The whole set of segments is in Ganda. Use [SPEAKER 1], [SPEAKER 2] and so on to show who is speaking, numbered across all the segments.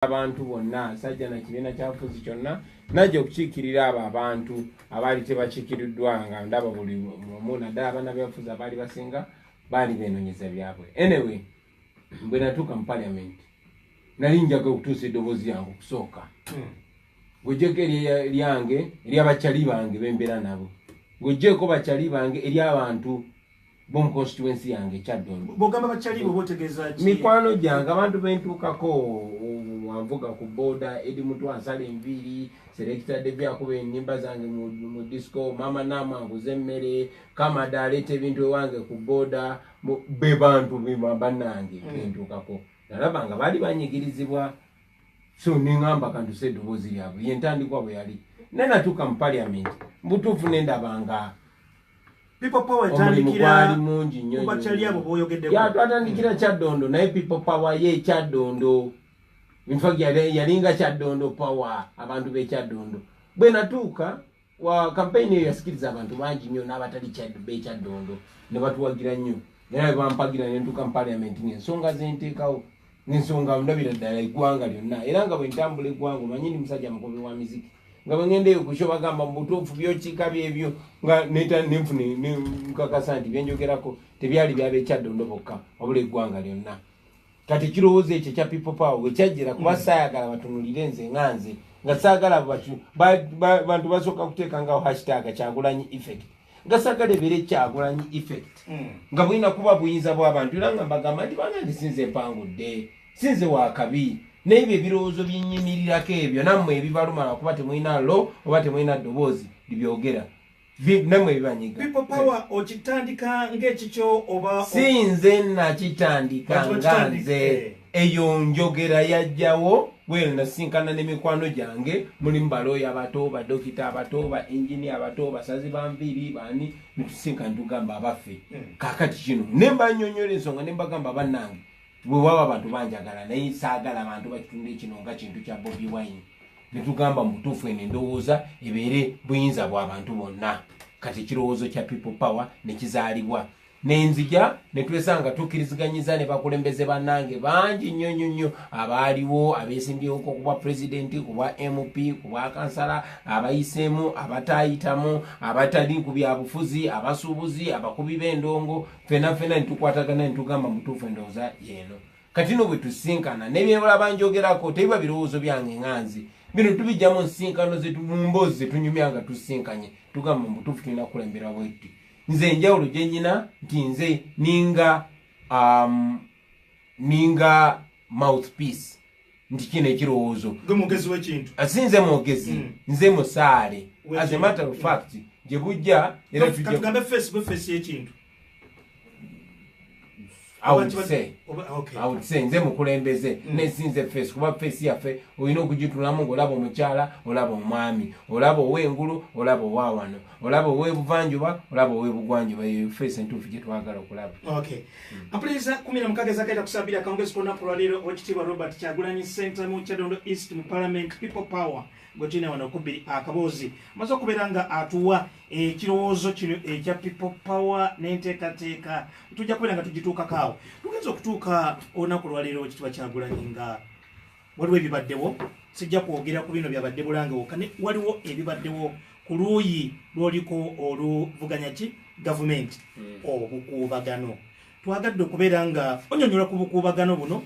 [SPEAKER 1] abantu bonna sajja na kibiina kyafuzi kyonna najja okukiikirira abo abantu abaali tebakiikiriddwa nga ndaba buli omu naddala abaana byafuzi abaali basinga baali beenonyeza byabwe. Anyway, bwe natuuka mu parliament nali njaga okutuusa eddoboozi yange okusooka ng'oggyeko lyange ery'abakyali bange bembeera nabo, ng'oggyeko bakyali bange eri abantu b'omu constituency yange Kyaddondo.
[SPEAKER 2] Bw'ogamba bakyali bo botegeeza ki?
[SPEAKER 1] Mikwano gyange abantu bentuukako wanvuga ku boda edi mutu asala enviiri selector Debbie akuba ennyimba zange mu disco mama nama nguze emmere kamada aleeta ebintu ewange ku boda be bantu bannange bentuukako. Nalaba nga baali banyigirizibwa so neŋŋamba kantuse eddoboozi lyabwe yentandikwa bwe yali nenatuuka mu parliament mbutuufu nendabanga
[SPEAKER 2] People Power
[SPEAKER 1] tandikira mungi nnyo
[SPEAKER 2] bakyali abo boyogeddeko
[SPEAKER 1] ya twatandikira Kyaddondo naye People Power ye Kyaddondo infagi yalinga Kyaddondo Power abantu be Kyaddondo bwe natuuka wa campaign eyo yasikiriza abantu bangi nnyo n'abatali Kyaddondo ne batuwagira nnyo naye bampagira ne ntuuka mu parliament n'ensonga zenteekawo n'ensonga ndabira ddala eggwanga lyonna era nga bwe ntambula eggwanga omanyi ndi musajja mukobi wa miziki nga bwe ngendeyo ku kyo bagamba mu butuufu byokiika byebyo nga nenfune nkakasa nti byenjogerako tebyali byab'e Kyaddondo bokka wabula eggwanga lyonna. Kati kirowoozo ekyo kya People Power bwe kyajjira kuba saayagala batunulire nze nga nze nga saagala bantu basooka kuteeka ngawo hashtag Kyagulanyi effect nga saagala ebeere Kyagulanyi effect nga bulina kuba buyinza bw'abantu era nga mbagamba nti bana ndi sinze mpangudde sinze waakabi n'ebyo ebirowoozo byennyimirirako ebyo nammwe ebibalumala kuba temulina lo oba temulina ddoboozi libyogera nammwe ebibanyiga.
[SPEAKER 2] People Power okitandika ng'ekikyo oba
[SPEAKER 1] sinze nakitandika nga nze eyo njogera yajjawo bwe nasinkana n'emikwano gyange mulimu balooya abato badokita abato ba engineer abato basazi banviiri bani nitusinkana tugamba abaffe kaakati kino ne mbanyonnyola ensonga ne mbagamba bannange bwe waba abantu banjagala naye saagala abantu bakitunde kino nga kintu kya Bobi Wine ne tugamba mu butuufu eno endowooza ebeere buyinza bw'abantu bonna. Kati ekirowoozo kya People Power ne kizaalibwa nenzija ne twesanga tukkirizganyiza ne bakulembeze bannange bangi nnyo nnyo abaaliwo abeesimbyewo okuba pulezidenti kuba MP kuba kansala abayiseemu abataayitamu abatali ku byabufuzi abasuubuzi abakubi b'endongo fena ne tukwatagana ne tugamba mutuufu endowooza yeeno. Kati no bwe tusinkana n'ebyebula banjogerako tebiba birowoozo byange nganzi bino tubijjamu nsinkano zetu mu mboozi zetunyumya nga tusinkanye tugamba mu butuufu tulina kukulembera bwetti. Nze enjawulo gye nnyina nti nze ninga mouthpiece nti kino ekirowoozo
[SPEAKER 2] gw'omwogezi w'ekintu
[SPEAKER 1] asinze mwogezi nze musaale as a matter of fact gye bujja era
[SPEAKER 2] tugambe face y'ekintu
[SPEAKER 1] I would say nze mukulembeze nesinze face kuba face yaffe olina okugitulamu ng'olaba omukyala olaba omwami olaba ow'engulu olaba owawano olaba ow'ebuvanjuba olaba ow'ebugwanjuba eyo face entuufu gye twagala okulaba.
[SPEAKER 2] Apuliza 16 zakaita kusabira kaongezi konna kulwaliro wekitiibwa Robert Kyagulanyi Center mu Kyaddondo East mu Parliament. People Power gwekina wano okubiri akaboozi amaze okubeera nga atuwa ekirowoozo kino ekya People Power n'enteekateeka tujja kubeera nga tugituukako awo. Tugenza okutuuka olunaku lwaleero ekitiibwa Kyagulanyi nga waliwo ebibaddewo sijja kwogera ku bino byabadde bulange wokka ne waliwo ebibaddewo ku luuyi lw'oliko oluvuganya ki gavumenti obukuubagano. Twagadde okubeera nga onyonyola ku bukuubagano buno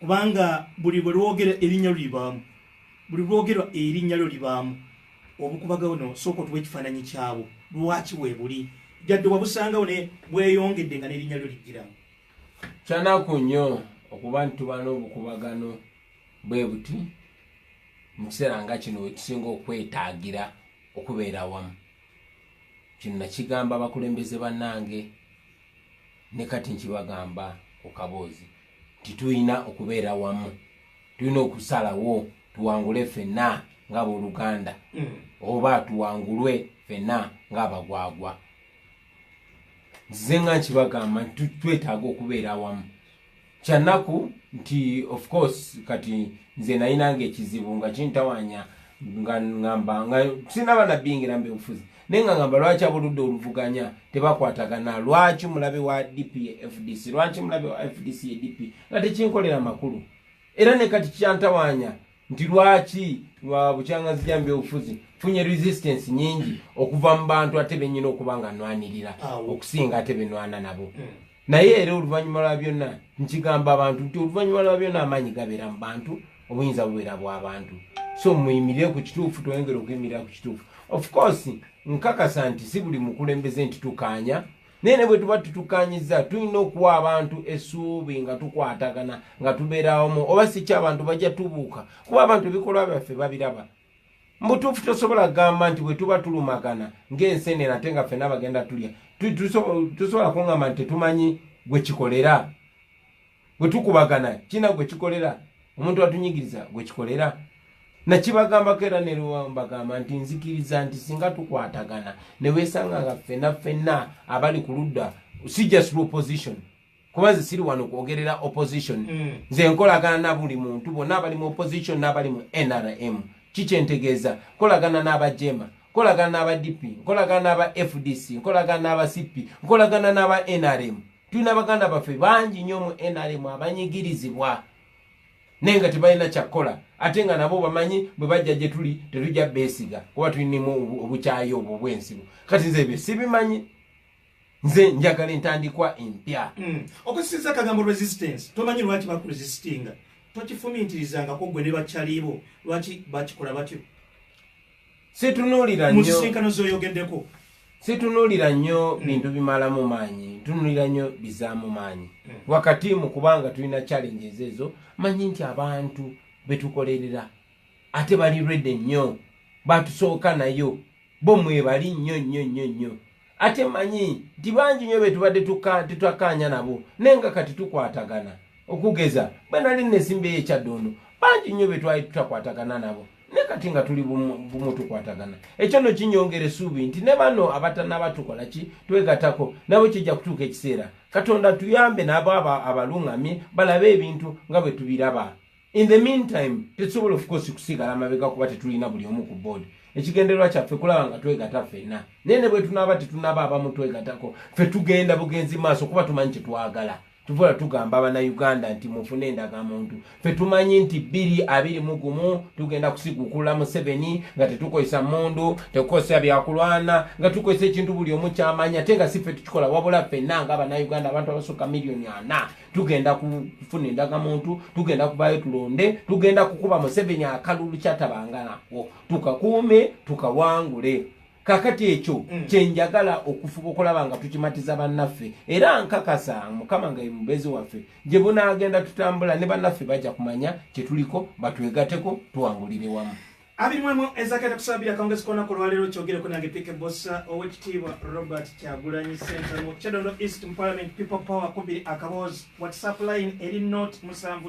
[SPEAKER 2] kubanga buli bwe lwogera erinnya lulibaamu buli lwogerwa erinnya lyo libaamu obukuubagano sooka otuwa ekifaananyi kyabwo lwaki weebuli jadde wabusangawo ne bweyongedde nga n'erinnya lyo lijjiramu.
[SPEAKER 1] Kyanaku nnyo okuba nti tuba n'obukuubagano bwe buti mu kiseera nga kino wetusinga okwetaagira okubeera wamu. Kino nakigamba abakulembeze bannange ne kati nkibagamba ku kaboozi nti tulina okubeera wamu, tulina okusalawo tuwangule ffenna ng'abooluganda oba tuwangulwe ffenna ng'abagwagwa. Nze nga nkibagamba nti twetaaga okubeera wamu. Kyanaku nti of course kati nze nayinanga ekizibu nga kintawaanya nga ngamba nga sinaba nabingira mbe bufuzi naye nga ngamba lwaki abuludde oluvuganya tebakwatagana, lwaki mulabe wa DP FDC, lwaki mulabe wa FDC DP nga tekinkolera makulu era ne kati kyantawanya nti lwaki lwa bukyangazi jambe obufuzi funye resistance nyingi okuva mu bantu ate bennyina okuba nga nwanirira okusinga ate benwana nabo naye era oluvannyuma lwa byonna nkigamba abantu nti oluvannyuma lwa byonna amaanyi gabeera mu bantu obuyinza bubeera bw'abantu so muyimirire ku kituufu twongere okuyimirira ku kituufu of course nkakasa nti si buli mukulembeze nti tukanya naye ne bwe tuba tutukanyiza tulina okuwa abantu essuubi nga tukwatagana nga tubeerawomu oba si ky'abantu bajja tubuuka kuba abantu ebikolwa byaffe babiraba mbutuufu tosobola kugamba nti bwe tuba tulumagana ng'ensenene ate nga ffenna bagenda tulya tusobola kungamba nti tetumanyi gwe kikolera bwe tukubagana kina gwe kikolera omuntu atunyigiriza gwe kikolera nakibagambako era ne mbagamba nti nzikiriza nti singa tukwatagana ne weesanga nga ffenna abali ku ludda si just opposition kuba nze siri wano kwogerera opposition nze nkolagana na buli muntu bonna abali mu opposition n'abali mu NRM kikyentegeeza nkolagana n'abajema nkolagana n'aba DP nkolagana n'aba FDC nkolagana n'aba CP nkolagana n'aba NRM tulina baganda baffe bangi nnyo mu NRM abanyigirizibwa naye nga tebalina kyakkola ate nga nabo bamanyi bwe bajja gye tuli tetujja beesiga kuba tulinimu obukyayi obwo bw'ensibu kati nze ebyo sibimanyi nze njagala entandikwa empya
[SPEAKER 2] okusinza akagambo resistance tomanyi lwaki bakuresistinga tokifumiitirizangako gwe ne bakyalibo lwaki bakikola batyo
[SPEAKER 1] situnuulira nnyo
[SPEAKER 2] musisinkano zoyogeddeko
[SPEAKER 1] situnuulira nnyo bintu bimalamu maanyi tunuulira nnyo bizaamu maanyi wakati mu kubanga tulina challenges ezo manyi nti abantu betukolerera ate bali ready nnyo batusooka nayo bo mwebali nnyo ate manyi nti bangi nnyo betubadde tetwakkaanya nabo naye nga kati tukwatagana okugeza bwe nali nesimba ekyaddondo bangi nnyo betwali tutakwatagana nabo ne kati nga tuli bumu tukwatagana ekyo no kinyongera essuubi nti ne bano abatanaba tukola ki twegatako nabo kijja kutuuka ekiseera katonda tuyambe n'abo abalungamye balabe ebintu nga bwe tubiraba in the meantime tetusobola of course kusigala mabega kuba tetulina buli omu ku board ekigendererwa kyaffe kulaba nga twegata ffenna naye ne bwe tunaaba tetunaba abamu twegatako ffe tugenda bugenzi maaso kuba tumanyi kyetwagala tuvola tugamba abannayuganda nti mufune endagamuntu ffe tumanyi nti 2021 tugenda kusigukula Museveni nga tetukozesa mundu tetukozesa byakulwana nga tukozesa ekintu buli omu kyamanya ate nga si ffe tukikola wabula ffenna nga abannayuganda abantu abasooka 4 million tugenda kufuna endagamuntu tugenda kubayo tulonde tugenda kukuba Museveni akalulu kyatabanga nako tukakuume tukawangule kakati ekyo kyenjagala okufuba okulaba nga tukimatiza bannaffe era nkakasa mukama nga mubezi waffe gye bunaagenda tutambula ne bannaffe bajja kumanya kyetuliko batwegateko tuwangulire wamu
[SPEAKER 2] abirimu ezagenda kusabira kongezi kona ku lwaleero kyogereko nange pike bossa owekitiibwa Robert Kyagulanyi Center mu Kyadondo East mu Parliament People Power kubiri akaboozi WhatsApp line eri not 7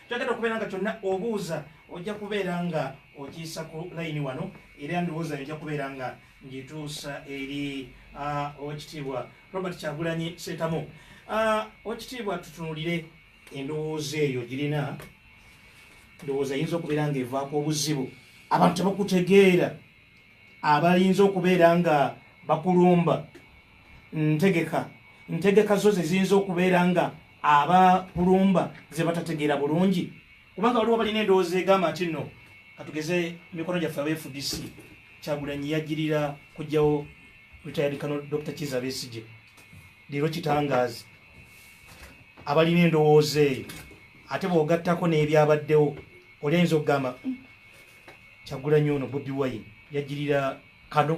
[SPEAKER 2] twagenda okubeera nga kyonna obuuza ojja kubeera nga okiyisa ku line wano era ndowooza ojja kubeera nga ngituusa eri owekitiibwa Robert Kyagulanyi Center mu owekitiibwa tutunulire endowooza eyo girina ndowooza yinza okubeera nga evaako obuzibu abantu tebakutegeera abayinza okubeera nga bakulumba ntegeka zo ze ziyinza okubeera nga abakulumba ze batategeera bulungi kubanga waliwo balina endowooza egamba nti nno katugeze mikono gyaffe aba FDC Kyagulanyi yagirira kujjawo retired Colonel Dr. Kizza Besigye leero kitangaazi abalina endowooza eyo ate bw'ogattako n'ebyabaddewo oliyinza okugamba Kyagulanyi ono Bobi Wine yagirira kano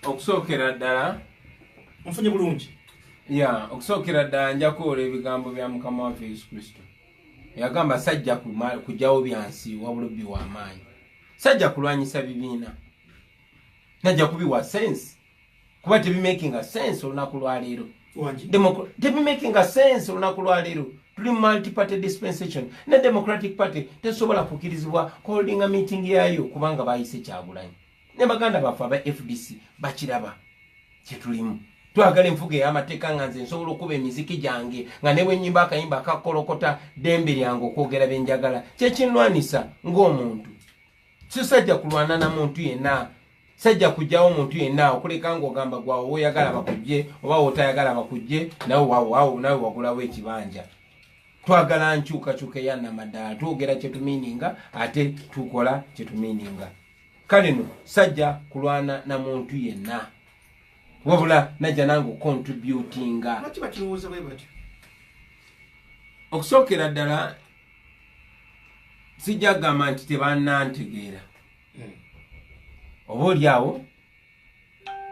[SPEAKER 1] okusookera ddala
[SPEAKER 2] nfunye bulungi
[SPEAKER 1] okusookera ddala nja kwola ebigambo bya mukama waffe Yesu Kristo yagamba sajja kujjawo byansi wabula biwamaanyi sajja kulwanyisa bibiina najja kubiwa sense kuba tebimakinga sense olunaku lwaleero tebimakinga sense olunaku lwaleero tuli multi-party dispensation ne Democratic Party tesobola kukirizibwa holdinga meeting yayo kubanga bayise Kyagulanyi ne baganda baffe aba FDC bakiraba kyetulimu twagala enfuga ey'amateeka nga nze nsobola okuba emiziki gyange nga ne bwe nnyimba akayimba akakolokota dembe lyange okwogera byenjagala kyekinwanisa ng'omuntu sisajja kulwana na muntu yenna sajja kujjawo omuntu yenna okuleka ng'ogamba gwawe oyagala bakujje oba otayagala bakujje nawe wagulawo ekibanja. Twagala nkyukakyuka eyannamaddala twogera kyetumiininga ate tukola kyetumiininga. Kale no sajja kulwana na muntu yenna wabula najja nange contributinga. Okusookera ddala sijja kugamba nti tebannantegeera oba oliawo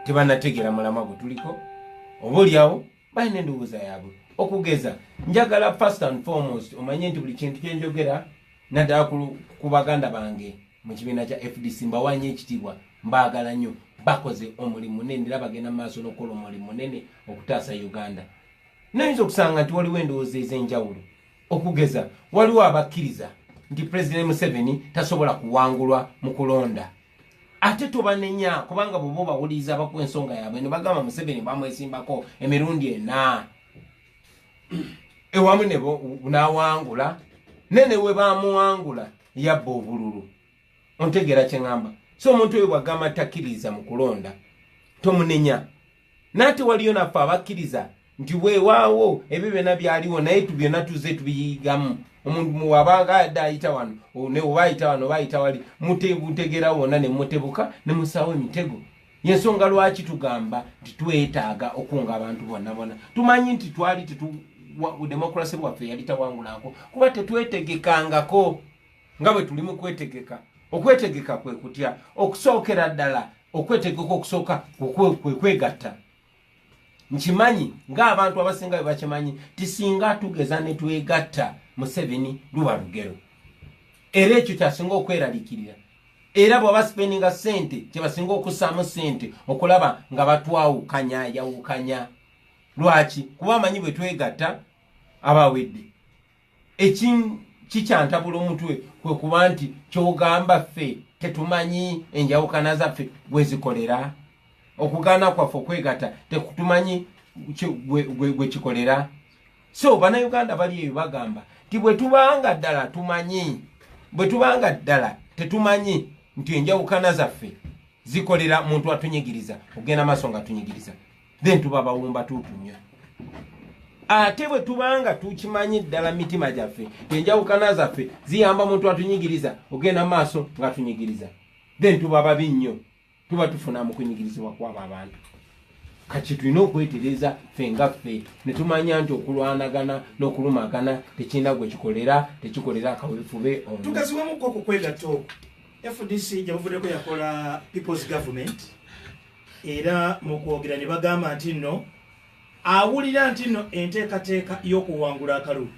[SPEAKER 1] tebanategeera mulamwa gwe tuliko oba oliawo balina endowooza yaabwe. Okugeza njagala first and foremost omanye nti buli kintu kyenjogera naddala ku baganda bange mu kibiina kya FDC mbawanye ekitiibwa, mbaagala nnyo, bakoze omulimu munene era bagenda maaso n'okukola omulimu munene okutaasa Uganda. Nayinza okusanga nti waliwo endowooza ez'enjawulo. Okugeza waliwo abakkiriza nti President Museveni tasobola kuwangulwa mu kulonda. Ate tobanenya kubanga bo bawuliriza bakuwa ensonga yaabwe ne bagamba Museveni bamwesimbako emirundi 4. Ewamu nebo nawangula nene we bamuwangula yabba obululu. Ontegeera kye ngamba. So omuntu oyo bwagamba takkiriza mu kulonda tomunenya. Nate waliyo naffe abakkiriza nti weewaawo ebyo byonna byaliwo naye byonna tuze tubiyigamu. Omuntu wabanga adda ayita wano ne oba ayita wano oba ayita wali mutegeera wonna ne mutebuka ne musaawo emitego. Yensonga lwaki tugamba nti twetaaga okunga abantu bonna. Tumanyi nti twali demokrasi bwaffe yali tawangulako kuba tetwetegekangako nga bwe tuli mu kwetegeka. Okwetegeka kwe kutya okusookera ddala okwetegeka okusooka kwe kwegatta. Nkimanyi ng'abantu abasinga bwe bakimanyi tisinga tugeza ne twegatta Museveni luba lugero. Era ekyo kyasinga okweralikirira. Era bw'aba spendinga ssente kye basinga okussaamu ssente okulaba nga batwawukanya yawukanya. Lwaki? Kuba amanyi bwe twegatta abawedde. Kikyantabula omutwe kwe kuba nti kyogamba ffe tetumanyi enjawukana zaffe bwe zikolera. Okugaana kwaffe okwegatta tetumanyi gwe kikolera. So bannayuganda bali eyo bagamba ti bwe tubanga ddala tumanyi, bwe tubanga ddala tetumanyi nti enjawukana zaffe zikolera muntu atunyigiriza ogenda maaso nga atunyigiriza, then tuba bawumba tutunya. Ate bwe tubanga tukimanyi ddala mitima gyaffe enjawukana zaffe ziyamba muntu atunyigiriza ogenda maaso nga atunyigiriza, then tuba babi nnyo, tuba tufuna mu kunyigirizibwa kw'abo abantu. Kati tulina okwetereza ffe nga ffe ne tumanya nti okulwanagana n'okulumagana tekirina gwe tekikolera akaweefube omuntu.
[SPEAKER 2] Tugaziwamuko okukwegatta okwo. FDC gyabuvuddeko yakola People's Government era mu kwogera ne bagamba nti nno awulira nti nno enteekateeka y'okuwangula akalulu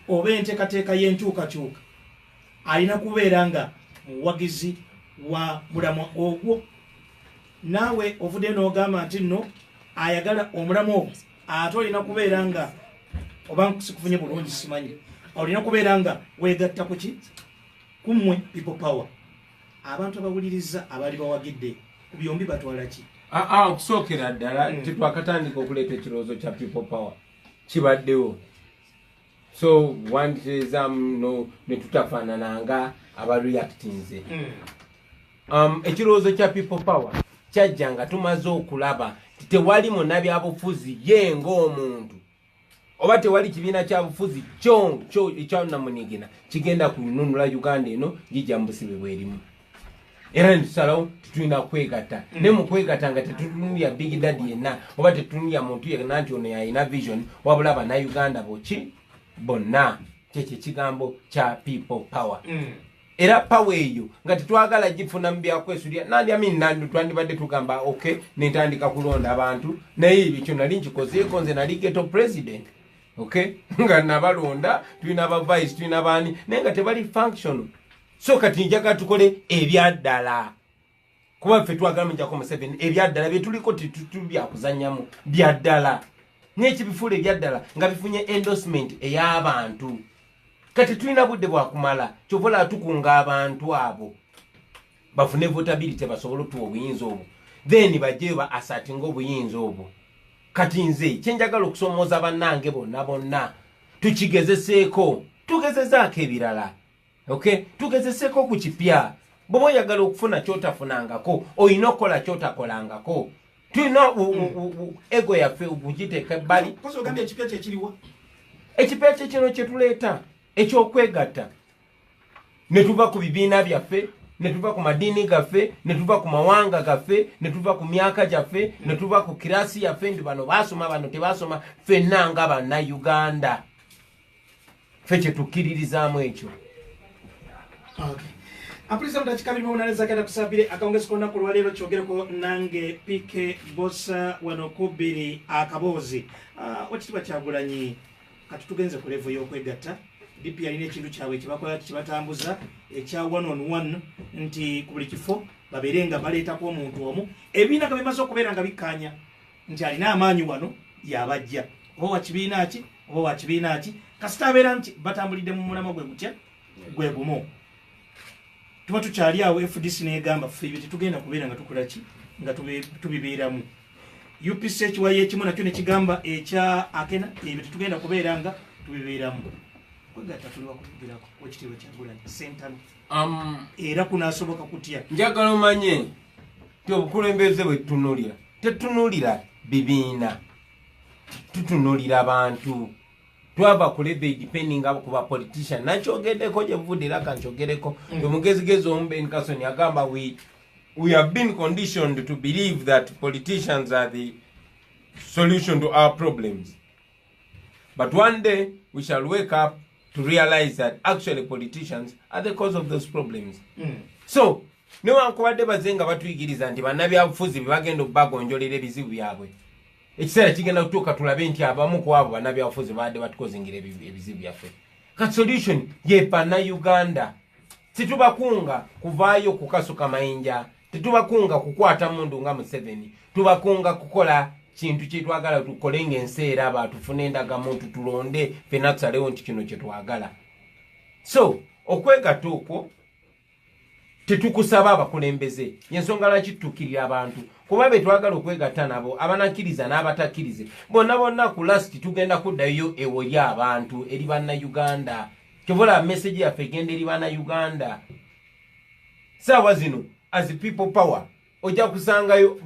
[SPEAKER 2] oba enteekateeka y'enkyukakyuka alina kubeera nga muwagizi wa mulamwa ogwo. Naawe ovudde n'ogamba nti nno ayagala omulamu ogwo ate olina kubeera nga oba sikufunye bulungi simanyi olina kubeera nga weegatta ku ki kummwe People Power. Abantu abawuliriza abali bawagidde ku byombi batwala ki?
[SPEAKER 1] Okusookera ddala tetwakatandika okuleeta ekirowoozo kya People Power kibaddewo. So wanditeezamu ne tutafaanananga abareactinze. Ekirowoozo kya People Power kyajja nga tumaze okulaba tewali munnabyabufuzi ye ng'omuntu oba tewali kibiina kyabufuzi ekyamunigina kigenda kununula Uganda eno gijja mu busibe bwerimu. Era netusalawo tetulina kwegatta ne mu kwegatta nga tetutunulya Big Daddy yenna oba tetutunulya muntu yenna nti ono yalina vision wabula bannayuganda boki bonna. Kyekyo ekigambo kya People Power. Era power eyo nga tetwagala gifuna mu byakwesulya nandi twandibadde tugamba okay nentandika kulonda abantu naye ebyo nali nkikozeeko nze nali ghetto president. Okay nga nabalonda tulina aba vice tulina baani naye nga tebali function. So kati njagala tukole ebyaddala kuba ffe twagala njako Museveni ebyaddala bye tuliko byakuzannyamu byaddala n'ekibifuula ebyaddala nga bifunye endorsement ey'abantu. Kati tulina budde bwakumala kyovola tukunga abantu abo bafune votability basobole tuwa obuyinza obwo then bajje ba asatinga obuyinza obwo. Kati nze kyenjagala okusomooza bannange bonna tukigezeseeko tugezezaako ebirala. Okay tugezeseeko ku kipya bwoba oyagala okufuna kyotafunangako olina okukola kyotakolangako. Tulina ego yaffe okugiteeka ebbali. Ekipeera kino kyetuleeta ekyokwegatta ne tuva ku bibiina byaffe, ne tuva ku madiini gaffe, ne tuva ku mawanga gaffe, ne tuva ku myaka gyaffe, ne tuva ku kirasi yaffe ndi bano baasoma bano tebaasoma, ffenna nga bannayuganda ffe kyetukkiririzaamu ekyo.
[SPEAKER 2] Apulisa mutachikabiri mwamunaneza kenda kusabire akaongezi kona kulwalero chogereko nange PK Bossa wanokubiri akabozi. Wachitiba Kyagulanyi katutugenze ku level y'okwegatta. DP alina ekintu kyawe kibakola kibatambuza ekya 1-on-1 nti ku buli kifo baberenga baleetako omuntu omu. Ebiina nga bimaze okubeera nga bikkaanya nti alina amaanyi wano yabajja. Oba wakibiina ki, oba wakibiina ki. Kasita abeera nti batambulidde mu mulama gwe gutya gwe gumu. Tuba tukyali awo FDC negamba ffe ebyo tetugenda kubeera nga tukola ki nga tubibeeramu. UPC ekiwayo ekimu nakyo ne kigamba ekya Akena ebyo tetugenda kubeera nga tubibeeramu. Kwegatta tuliwa kubigirako wekitiibwa Kyagulanyi sentano. Era kunaasoboka kutya.
[SPEAKER 1] Njagala omanye ti obukulembeze bwe tutunulira tetunulira bibiina, tutunulira abantu. Twaba kulebe depending ku ba politician. Nachogeddeko gye buvudde era kankyogereko. Omugezigezi omu Ben Carson yagamba we have been conditioned to believe that politicians are the solution to our problems. But one day we shall wake up to realize that actually politicians are the cause of those problems. So, newankubadde bazenga batuyigiriza nti bannabyabufuzi bye bagenda okubagonjolera ebizibu byabwe. Ekiseera kigenda kutuuka tulabe nti abamu ku abo bannabyabufuzi badde batukozingira ebizibu byaffe. Kati solution ye Bannayuganda. Situbakunga kuvaayo kukasuka mayinja, tetubakunga kukwata mundu nga Museveni, tubakunga kukola kintu kyetwagala tukole ng'enseera abantu tufune endagamuntu tulonde ffenna tusalewo nti kino kye twagala. So okwegatta okwo tetukusaba abakulembeze yensonga lwaki tutuukirira abantu kuba be twagala okwegatta nabo abanakkiriza n'abatakkirize bonna ku lasti tugenda kuddayo ewoli abantu eri Bannayuganda. Kyobola message yaffe egenda eri Bannayuganda. Saawa zino as people power ojja kusangayo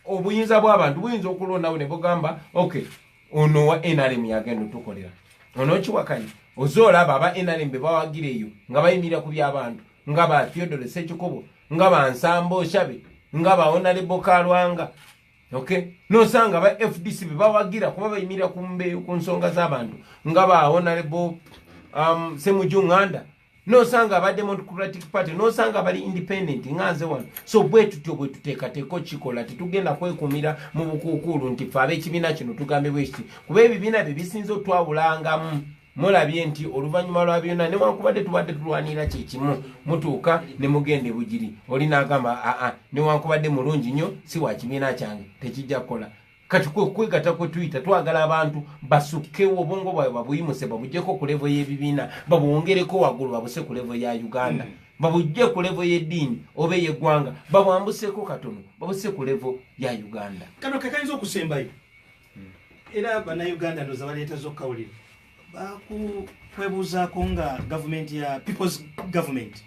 [SPEAKER 1] obuyinza bw'abantu buyinza okulondawo ne bugamba okay ono wa NRM yagenda otukolera ono kiwakanyi ozoolaba aba NRM be bawagira eyo nga bayimirira ku by'abantu nga ba Theodore Ssekikubo nga ba Nsambo Shabe nga ba Honorable Kalwanga okay nosanga ba FDC be bawagira kuba bayimirira ku nsonga z'abantu nga ba Honorable Semujunganda nosanga ba Democratic Party nosanga bali independent nganze wano. So bwe tuteekateeko kikola tetugenda kwekumira mu bukuukulu nti ffe ab'ekibiina kino tugambe bwekiti kuba ebibiina bye bisinza otwabulangamu. Mulabye nti oluvannyuma lwa byonna newankubadde tubadde tulwanira kyekimu mutuuka ne mugende bugiri oli n'agamba newankubadde mulungi nnyo si wa kibiina kyange tekijja kukola. Kati kwegatta kwe tuyita twagala abantu basukkewo obwongo bwabwe babuyimuse babugyeko ku levo y'ebibiina babwongereko waggulu babuse ku levo ya Uganda babujje ku levo y'eddiini oba ey'eggwanga babwambuseko katono babuse ku levo ya Uganda.
[SPEAKER 2] Kano kekayinza okusembayo era Bannayuganda ndoza baleeta z'okkawulire bakwebuuzaako nga gavumenti ya people's government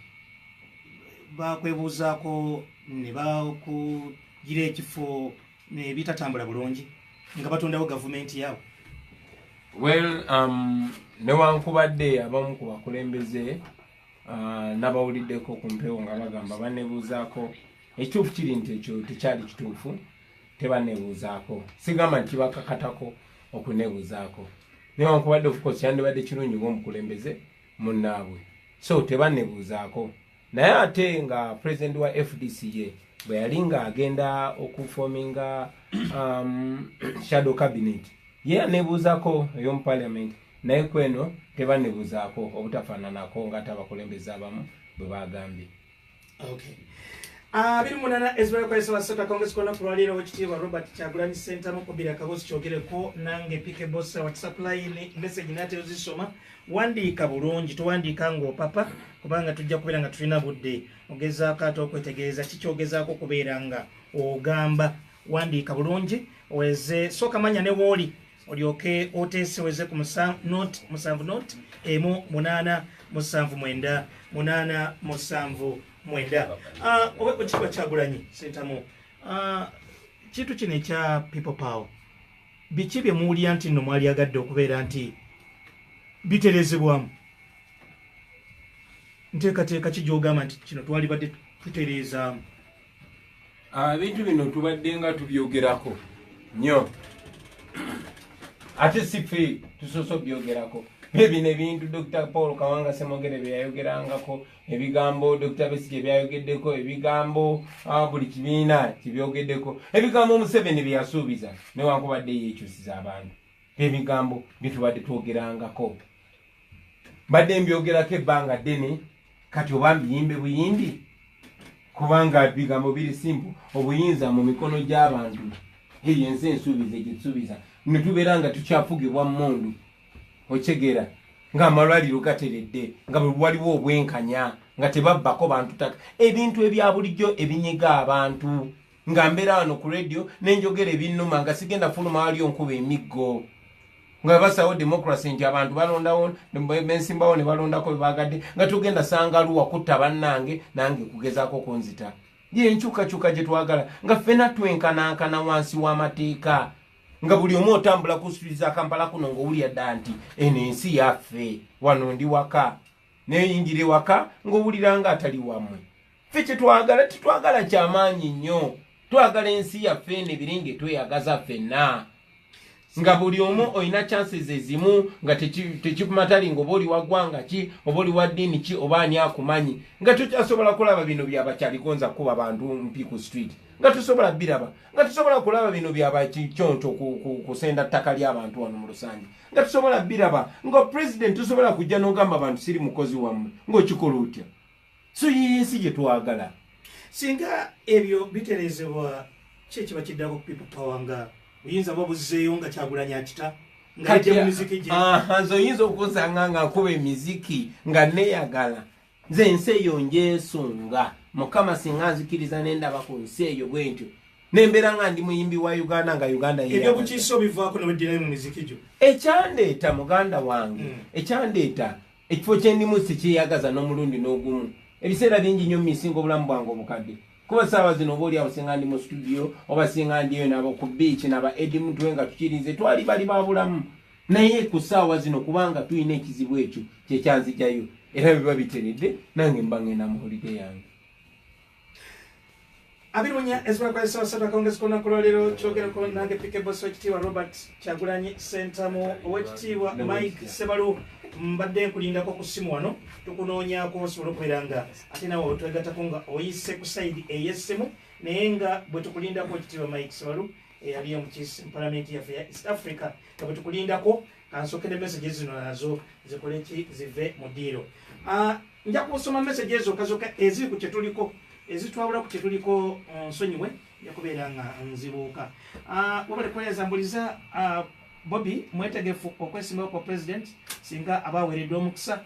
[SPEAKER 2] bakwebuuzaako ne bakugira ekifo ne bitatambula bulungi nga batondawo gavumenti yaabo.
[SPEAKER 1] Well, newankubadde abamu ku bakulembeze nabawuliddeko ku mpewo nga bagamba banebuuzaako ekituufu kiri nti ekyo tekyali kituufu tebanebuuzaako sigamba nti bakakatako okunebuuzaako newankubadde of course yandibadde kirungi ng'omukulembeze munnaabwe so tebanebuuzaako naye ate nga president wa FDC ye bwe yali nga agenda okufominga shadow cabinet ye anebuuzaako ey'omu parliament naye kweno tebanebuuzaako obutafaananako ng'ate abakulembeze abamu bwe bagambye.
[SPEAKER 2] Okay. 28 Ezra kwesa wasota Congress kona kulwalira wekitiibwa Robert Kyagulanyi Center mukubira akabozi kyogereko nange PK Bossa WhatsApp line message nate ozisoma wandiika bulungi towandiika ng'opapa kubanga tujja kubeera nga tulina budde ogezaako ate okwetegereza kikyogezaako kubeera nga ogamba wandiika bulungi oweze sooka manya ne wooli olyoke oteese weze ku musanvu not emu 8 7 9 8 7 mwenda oba Kyagulanyi Ssentamu kintu kino ekya people power biki bye muwulira nti nno mwali agadde okubeera nti biterezebwamu nteekateeka ki gy'ogamba nti kino twali badde tutereezaamu?
[SPEAKER 1] Ebintu bino tubadde nga tubyogerako nnyo ate si ffe tusoose byogerako bino ebintu Dr. Paul Kawanga Ssemwogere bye yayogerangako, ebigambo Dr. Besigye byayogeddeko, ebigambo buli kibiina kibyogeddeko, ebigambo Museveni bye yasuubiza newankubadde yeekyusiza abantu, ebigambo bye tubadde twogerangako badde mbyogerako ebbanga ddene. Kati oba mbiyimbe buyimbi kubanga ebigambo biri simple, obuyinza mu mikono gy'abantu. Eyo ensi ensuubiza egyetusuubiza ne tubeera nga tukyafugibwa mmundu okyegeera ng'amalwaliro gateredde nga waliwo obwenkanya nga tebabbako bantu ttaka, ebintu ebya bulijjo ebinyiga abantu nga mbeera wano ku radio n'enjogera ebinnuma nga sigenda fuluma waliyo nkuba emiggo nga basawo democracy nti abantu balondawo bensimbawo ne balondako bebagadde nga tugenda sangaluwa kutta bannange nange kugezaako kunzita. Yenkyukakyuka gye twagala nga ffena twenkanankana wansi w'amateeka nga buli omu otambula ku street za Kampala kuno ng'owulira dda nti eno ensi yaffe, wano ndi waka, neeyingira ewaka ng'owulira nga atali wammwe. Ffe kye twagala titwagala kyamaanyi nnyo, twagala ensi yaffe n'ebiringe tweyagaza ffenna nga buli omu olina chances ezimu nga tekikumatali nga oba oli wa ggwanga ki oba oli wa ddiini ki oba ani akumanyi nga tukyasobola kulaba bino byabakyaligonza kuba bantu mpi ku street nga tusobola biraba nga tusobola kulaba bino byabakikyonto kusenda ttaka ly'abantu wano mu Lusanje nga tusobola biraba nga president tusobola kujja n'ogamba abantu siri mukozi wammwe ng'okikola otya. So yensi gye twagala
[SPEAKER 2] singa ebyo biterezebwa ki ekiba kiddako ku people power nga oyinza bwabuzzeeyo nga Kyagulanyi akita nga ejje mu miziki gye?
[SPEAKER 1] Nze oyinza okunsanga nga nkuba emiziki nga neeyagala nze ensi eyo njeesunga Mukama singa nzikiriza nendaba ku nsi eyo bwentyo nembeera nga ndi muyimbi wa Uganda nga Uganda
[SPEAKER 2] ebyo bukiiso bivaako neweddirayo mu miziki gyo.
[SPEAKER 1] Ekyandeeta muganda wange ekyandeeta ekifo kyendimu sikyeyagaza n'omulundi n'ogumu. Ebiseera bingi nnyo misinga obulamu bwange obukadde kuba saawa zino oba oliawo singa ndi mu studio oba singa ndiyo nabo ku beach naba Eddie Mutwe nga tukirize twali bali ba bulamu, naye ku saawa zino kubanga tulina ekizibu ekyo kyekyanzijayo era biba biteredde nange mba ngenda mu holiday yange.
[SPEAKER 2] Abirunya ezibakwaisa wasatu akawungeezi konna kulwaliro kyogerako nange PK Boss w'ekitiibwa Robert Kyagulanyi Ssentamu ow'ekitiibwa Mike Ssebalu mbadde nkulindako ku ssimu wano tukunoonyaako osobola okubeera nga ate nawe otwegattako nga oyise ku sayidi ey'essimu naye nga bwe tukulindako ekitiibwa Mike Ssebalu eyali mu palamenti yaffe ya East Africa nga bwe tukulindako kansokere message zino nazo zikole ki zive mu ddiiro. Nja kusoma message ezo kazoka eziri ku kyetuliko ezitwabula ku kyetuliko nsonyiwe yakubeera nga nzibuuka. Wabale kwezambuliza Bobby mwetegefu okwesimbawo kwa president singa abaweereddwa omukisa.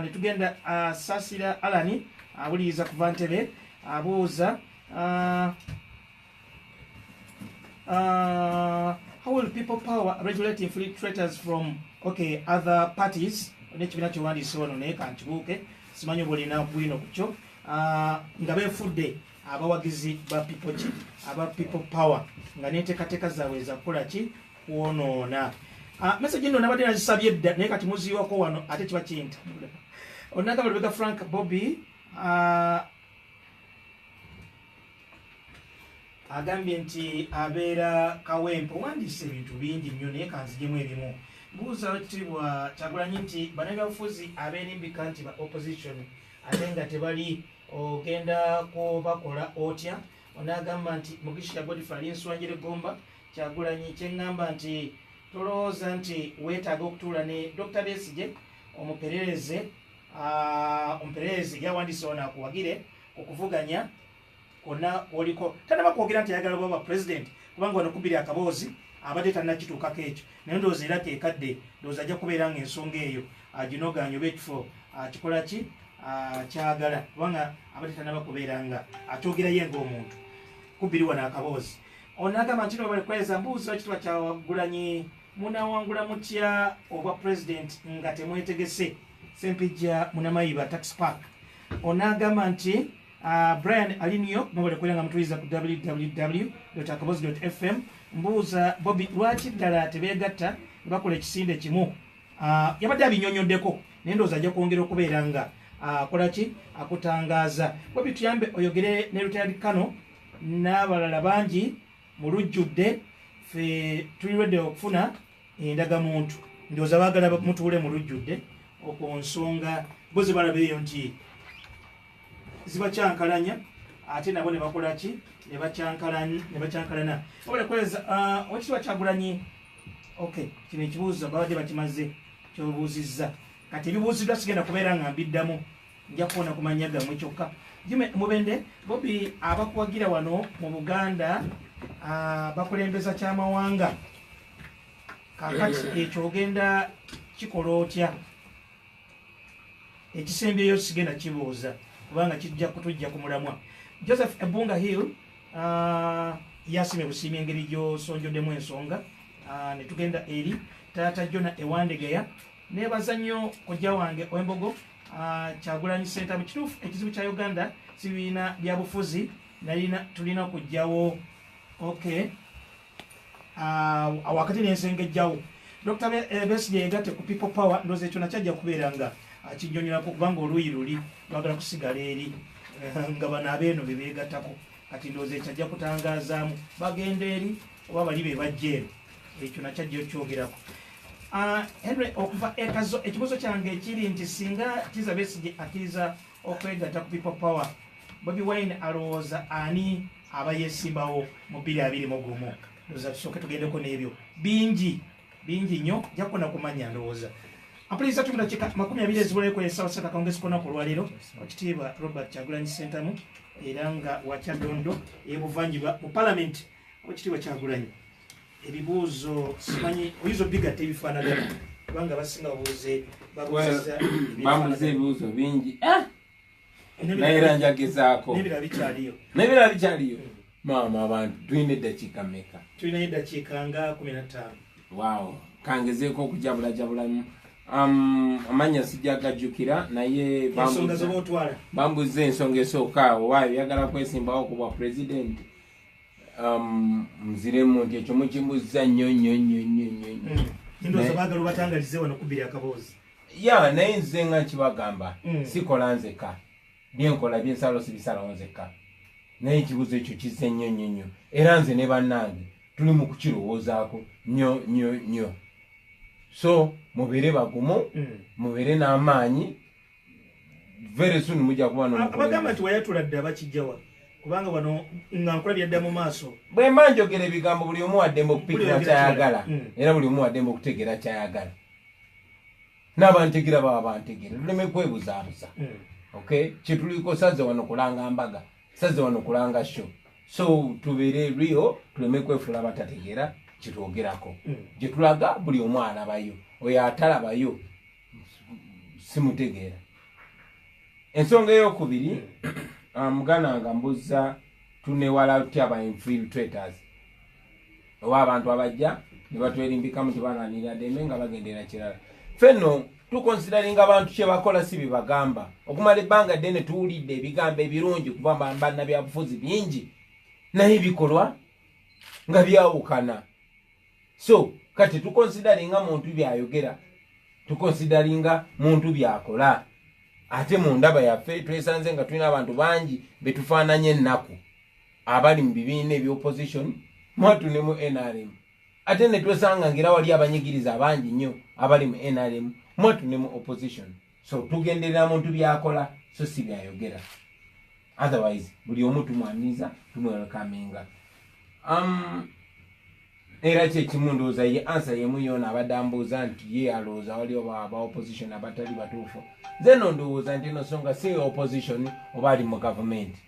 [SPEAKER 2] Ne tugenda Saasira Alani awuliriza ku Vantebe abuuza how will people power regulate infiltrators from other parties? Nekibiina kyewandiise wano naye kankibuuke simanyi oba olina bwino ku kyo. Nga beefudde abawagizi ba people power nga n'enteekateeka zaabwe zakukola ki kwonoona. Message nno nabadde nazisabye dda naye kati muziiwako wano ate kiba kintambula. Onagamba Rebecca Frank Bobby agambye nti abeera Kawempe wandiise ebintu bingi nnyo naye kanzigemu ebimu. Buuza wekitiibwa Kyagulanyi nti bannabyabufuzi abeerimbika nti ba opposition ate nga tebali ogenda kubakola otya. Onagamba nti Mugisha Godfrey ali nswanjire Gomba Kyagulanyi kyeŋŋamba nti tolowooza nti weetaaga okutuula ne Dr. Besigye omuperereze yawandiise wano akuwagire okuvuganya kwonna oliko tanaba kwogera nti ayagala bwaba president kubanga wano kubiri akaboozi abadde tannakituukako ekyo naye ndowooza era keekadde ndowooza ajja kubeera nga ensonga eyo aginoganya oba ekifo kikola ki kyagala kubanga abadde tannaba kubeera nga akyogerayo ng'omuntu kubiri wano akaboozi. Onagamba nti bali kweza mbuuza ekitwa Kyagulanyi munawangula mutya obwa president nga temwetegese Ssempijja Munamayiba tax park onagamba nti Brian Alinio mwabale kwelanga mtuliza ku www.akabozi.fm mbuuza Bobby lwaki ddala tebeegatta bakola ekisinde kimu. Yabadde abinyonyoddeko naye ndowooza ajja kwongera okubeera nga akola ki akutangaaza. Bobby tuyambe oyogere ne Retired Kano n'abalala bangi mu lujjudde ffe tuli redde okufuna endagamuntu. Ndowooza baagala mutuule mu lujjudde ku nsonga bo ze balabeeyo nti zibakyankalanya ate nabo ne bakola ki ne bakyankalana. Obale kweza Oweekitiibwa Kyagulanyi, okay, kino ekibuuzo babadde bakimaze kyobuuzizza. Kati ebibuuziddwa sigenda kubeera nga mbiddamu, nja kuwona ku mannya gammwe kyokka. Jimmy Mubende, Bobby abakuwagira wano mu Buganda bakulembeza kyamawanga. Kakati ekyo ogenda kikola otya? Ekisembyeyo sigenda kibuuza kubanga kijja kutujja ku mulamwa. Joseph Ebunga Hill yasimye busiimi engeri gy'osonjoddemu ensonga. Ne tugenda eri taata Jona Ewandegeya. Neebaza nnyo kojja wange Wembogo Kyagulanyi Center. Mu kituufu ekizibu kya Uganda sibiina bya bufuzi tulina okujjawo wakati n'ensengejjawo. Dr. Besigye yegatte ku People Power, ndowooza ekyo nakyajja kubeera nga kijjonyolako kubanga oluuyi luli lwagala kusigala eri nga bano abeeno be beegattako. Kati ndowooza ekyo ajja kutangaazaamu bagenda eri oba bali be bajja eno. Ekyo nakyajja okyogerako. Henry okuva ekazo ekibuuzo kyange ekiri nti singa Kizza Besigye akkiriza okwegatta ku People Power, Bobi Wine alowooza ani aba yeesimbawo mu 2021? Ndowooza tusooke tugendeko n'ebyo bingi nnyo jakona kumanya ndowooza. Ampuliriza tumira kika 20 ezibuleko esawasata Kongesi kona ku lwaliro Oweekitiibwa Robert Kyagulanyi Ssentamu era nga wa Kyaddondo ebuvanjuba mu Parliament. Oweekitiibwa Kyagulanyi, ebibuuzo simanyi oyizo bigatta ebifaanagana kubanga basinga babuuza ebibuuzo bingi naye njagezaako n'ebirala bikyaliyo. Maama abantu tulina eddakiika mmeka? Tulina eddakiika nga 15. Wow, kangezeeko okujabulajabulamu. Amanya sijja gajjukira naye bambuze ensonga esooka awo waayo yagala kwesimbawo ku bwa president. Muziremu nti ekyo mukimbuza nnyo. Ndowooza baagala obatangalize wano kubiri akaboozi. Naye nze nga kibagamba sikola nzeka, byenkola byensalo sibisalawo nzeka. Naye ekibuuzo ekyo kizze nnyo era nze ne bannange tuli mu kukirowoozaako nnyo. So mubeere bagumu, mubeere n'amaanyi. Very soon mujja kuba n'omugamba nti wayatuladde abakijjawa kubanga wano nga nkola byadda mu maaso. Bwe mba njogera ebigambo buli omu waddembe okupikira kyayagala era buli omu waddembe okutegeera kyayagala. N'abantegeera baba bantegeera, tuleme kwebuzaabuza. Kyetuliko saze wano kulanga mbaga, saze wano kulanga show. So tubeere real, tuleme kwefuula batategeera kitwogerako. Gye tulaga buli omu alabayo, oyo atalabayo simutegeera. Ensonga ey'okubiri, muganda nga mbuza tunewala tutya aba infiltrators oba abantu abajja ne batwerimbikamu tebananira ddembe nga bagendera kirala. Fenno tukonsideringa abantu kye bakola si bibagamba okumala ebbanga ddene tuwulidde ebigambo ebirungi kuba bannabyabufuzi bingi naye bikolwa nga byawukana. So kati tukonsideringa muntu byayogera, tukonsideringa muntu byakola. Ate mu ndaba yaffe twesanze nga tulina abantu bangi betufaananye ennaku abali mu bibiina eby'opposition mwatu ne mu NRM. Ate ne twesanga ngera wali abanyigiriza abangi nnyo abali mu NRM mwatu ne mu opposition. So tugenderera muntu byakola so si byayogera. Otherwise buli omu tumwaniza tumwelkaminga. Era kyekimu ndowooza ye ansa yemu yona abadde ambuuza nti ye alowooza waliwo aba opposition abatali batuufu. Nze no ndowooza nti eno nsonga si opposition oba ali mu gavumenti.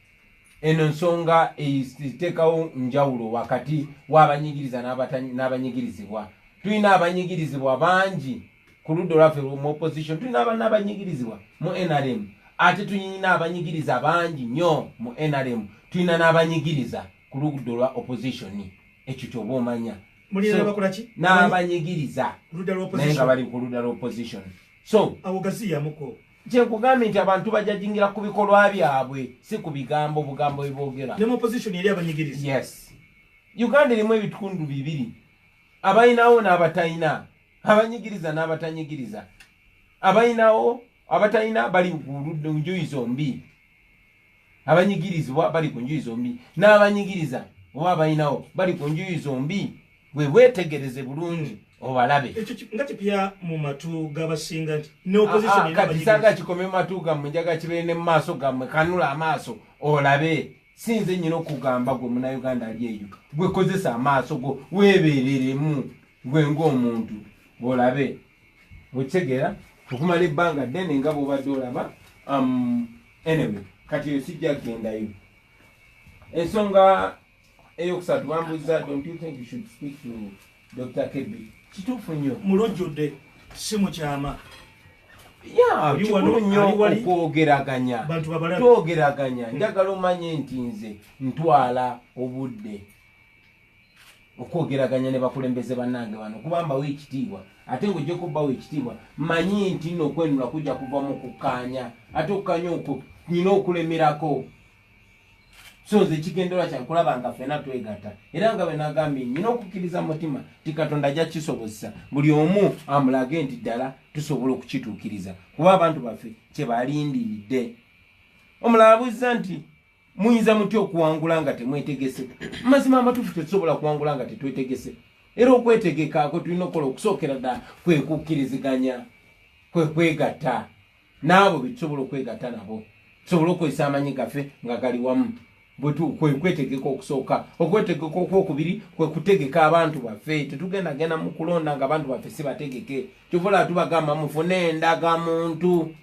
[SPEAKER 2] Eno nsonga eziteekawo njawulo wakati w'abanyigiriza n'abanyigirizibwa. Tulina abanyigirizibwa bangi ku ludda olwaffe mu opposition, tulina n'abanyigirizibwa mu NRM. Ate tulina abanyigiriza bangi nnyo mu NRM, tulina n'abanyigiriza ku ludda olwa opposition. Ekyo kyoba omanya n'abanyigiriza naye nga bali ku ludda lw'opposition. So awogasiyamuko
[SPEAKER 1] kyekugambye nti abantu bajajingira ku bikolwa byabwe si ku bigambo bugambo bibogera
[SPEAKER 2] ne mu opposition eri abanyigiriza.
[SPEAKER 1] Yes, Uganda erimu ebitundu bibiri, abayinawo n'abatayina, abanyigiriza n'abatanyigiriza. Abayinawo abatayina bali ku njuyi zombi, abanyigirizibwa bali ku njuyi zombi, n'abanyigiriza oba abayinawo bali ku njuyi zombi. Bwe wetegereze bulungi obalabe.
[SPEAKER 2] Ekyo nga kipya mu matu g'abasinga nti ne opposition eri
[SPEAKER 1] abanyigiriza.
[SPEAKER 2] abanyigiriza.
[SPEAKER 1] Kikome matu gammwe njaga kibeere ne mu maaso gammwe, kanula amaaso olabe. Sinze nyina okugamba gwe Munnayuganda ali eyo, gwe kozesa amaaso go weebeereremu gwe ng'omuntu olabe. Okitegeera okumala ebbanga ddene nga bw'obadde olaba. Anyway, kati eyo sijja kugendayo. Ensonga eyokusatu bambuuza, don't you think you should speak to Dr. Kebbi? Kituufu nnyo.
[SPEAKER 2] Mulojjodde si mukyama.
[SPEAKER 1] Kikulu nnyo okwogeraganya.
[SPEAKER 2] Bantu babalabe.
[SPEAKER 1] Twogeraganya. Njagala omanye nti nze ntwala obudde okwogeraganya ne bakulembeze bannange wano kubambawo ekitiibwa. Ate ng'ojja kubbawo ekitiibwa manyi nti nno okwenula kujja kuva mu kukkaanya, ate okukkaanya okwo nina okulemerako. So nze kigenderwa kyankulaba nga ffenna twegatta, era nga bwe nagambye nina okukkiriza mutima ti Katonda ajja kisobozesa buli omu amulage nti ddala tusobola okukituukiriza kuba abantu baffe kye balindiridde. Omulala abuzza nti muyinza mutya okuwangula nga temwetegese. Mazima amatuufu tetusobola kuwangula nga tetwetegese, era okwetegekaako tulina okukola okusookera ddala kwe kukkiriziganya, kwe kwegatta n'abo be tusobola okwegatta nabo, tusobola okukozesa amanyi gaffe nga gali wamu. Kwe kwetegeka okusooka. Okwetegeka okwokubiri kwe kutegeka abantu baffe. Tetugendagenda mu kulonda nga abantu baffe si bategeke. Kyovula tubagamba mufune endagamuntu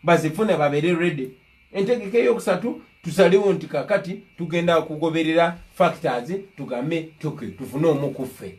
[SPEAKER 1] bazifune babeere ready. Entegeka eyokusatu tusalewo nti kakati tugenda kugoberera factors tugambe tufune omukuffe.